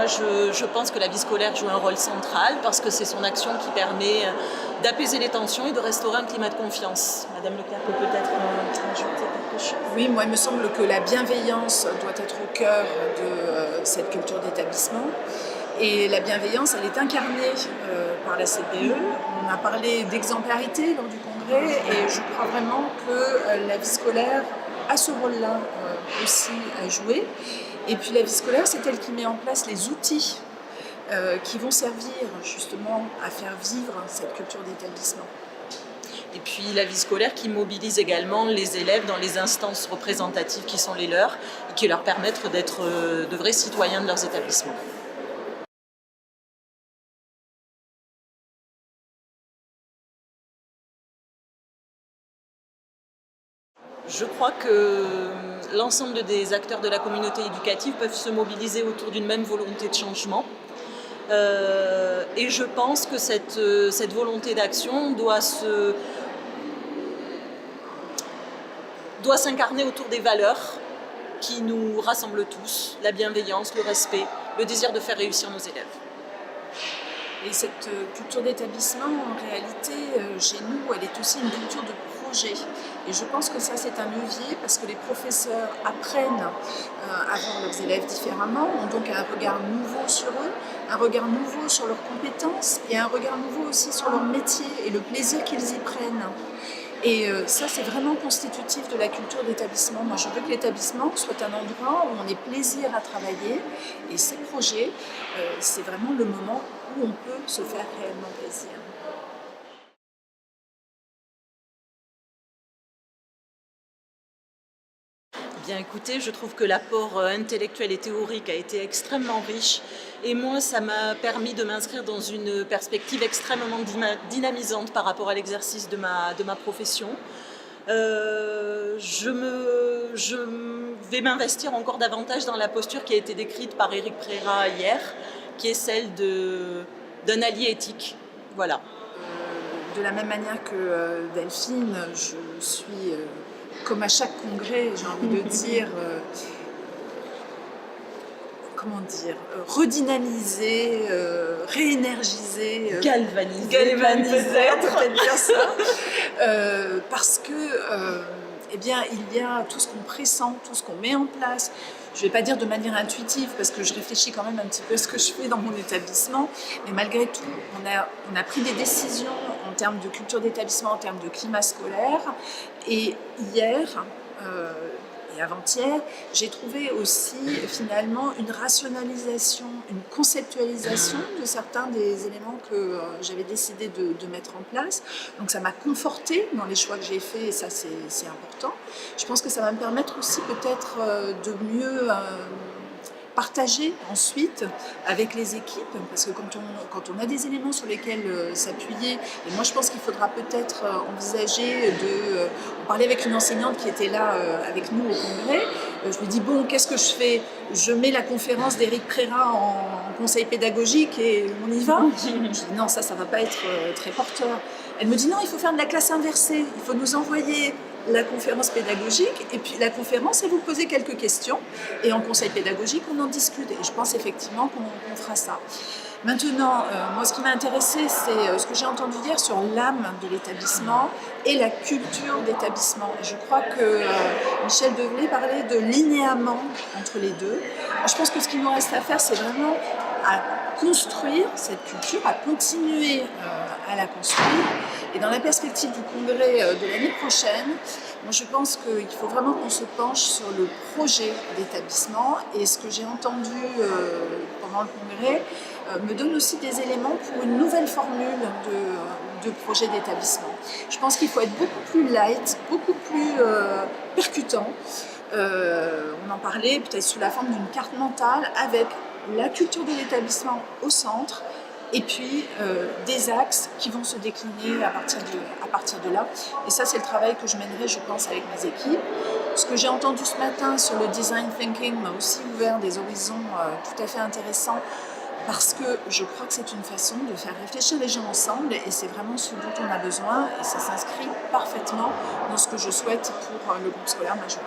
moi je pense que la vie scolaire joue un rôle central parce que c'est son action qui permet d'apaiser les tensions et de restaurer un climat de confiance. Madame Leclerc peut peut-être ajouter quelque chose. Oui, moi il me semble que la bienveillance doit être au cœur de cette culture d'établissement. Et la bienveillance, elle est incarnée par la CPE. On a parlé d'exemplarité lors du congrès et je crois vraiment que la vie scolaire a ce rôle-là aussi à jouer. Et puis la vie scolaire, c'est elle qui met en place les outils qui vont servir justement à faire vivre cette culture d'établissement. Et puis la vie scolaire qui mobilise également les élèves dans les instances représentatives qui sont les leurs et qui leur permettent d'être de vrais citoyens de leurs établissements. Je crois que l'ensemble des acteurs de la communauté éducative peuvent se mobiliser autour d'une même volonté de changement. Et je pense que cette volonté d'action doit s'incarner autour des valeurs qui nous rassemblent tous, la bienveillance, le respect, le désir de faire réussir nos élèves. Et cette culture d'établissement, en réalité, chez nous, elle est aussi une culture de projet. Et je pense que ça, c'est un levier parce que les professeurs apprennent à voir leurs élèves différemment, ont donc un regard nouveau sur eux, un regard nouveau sur leurs compétences et un regard nouveau aussi sur leur métier et le plaisir qu'ils y prennent. Et ça, c'est vraiment constitutif de la culture d'établissement. Moi, je veux que l'établissement soit un endroit où on ait plaisir à travailler. Et ces projets, c'est vraiment le moment où on peut se faire réellement plaisir. Bien écoutez, je trouve que l'apport intellectuel et théorique a été extrêmement riche et moi ça m'a permis de m'inscrire dans une perspective extrêmement dynamisante par rapport à l'exercice de ma profession. Je vais m'investir encore davantage dans la posture qui a été décrite par Éric Préra hier, qui est celle d'un allié éthique. Voilà. De la même manière que Delphine, je suis... comme à chaque congrès, j'ai envie de dire, redynamiser, réénergiser, galvaniser peut-être dire ça, parce que, eh bien, il y a tout ce qu'on pressent, tout ce qu'on met en place. Je ne vais pas dire de manière intuitive, parce que je réfléchis quand même un petit peu à ce que je fais dans mon établissement, mais malgré tout, on a pris des décisions en termes de culture d'établissement, en termes de climat scolaire, et hier, et avant-hier, j'ai trouvé aussi finalement une rationalisation, une conceptualisation de certains des éléments que j'avais décidé de mettre en place. Donc ça m'a confortée dans les choix que j'ai faits et ça c'est important. Je pense que ça va me permettre aussi peut-être de mieux partager ensuite avec les équipes, parce que quand on a des éléments sur lesquels s'appuyer, et moi je pense qu'il faudra peut-être envisager on parlait avec une enseignante qui était là avec nous au congrès, je lui dis bon, qu'est-ce que je fais? Je mets la conférence d'Éric Préra en conseil pédagogique et on y va? Je dis non, ça va pas être très porteur. Elle me dit non, il faut faire de la classe inversée, il faut nous envoyer la conférence pédagogique et puis la conférence et vous poser quelques questions et en conseil pédagogique on en discute et je pense effectivement qu'on fera ça. Maintenant, moi ce qui m'a intéressé c'est ce que j'ai entendu dire sur l'âme de l'établissement et la culture d'établissement. Je crois que Michel Develay parlait de linéament entre les deux. Je pense que ce qu'il nous reste à faire c'est vraiment à construire cette culture, à continuer à la construire. Et dans la perspective du congrès de l'année prochaine, moi je pense qu'il faut vraiment qu'on se penche sur le projet d'établissement et ce que j'ai entendu pendant le congrès me donne aussi des éléments pour une nouvelle formule de projet d'établissement. Je pense qu'il faut être beaucoup plus light, beaucoup plus percutant. On en parlait peut-être sous la forme d'une carte mentale avec la culture de l'établissement au centre et puis des axes qui vont se décliner à partir de là. Et ça, c'est le travail que je mènerai, je pense, avec mes équipes. Ce que j'ai entendu ce matin sur le design thinking m'a aussi ouvert des horizons tout à fait intéressants parce que je crois que c'est une façon de faire réfléchir les gens ensemble et c'est vraiment ce dont on a besoin et ça s'inscrit parfaitement dans ce que je souhaite pour le groupe scolaire Majoral.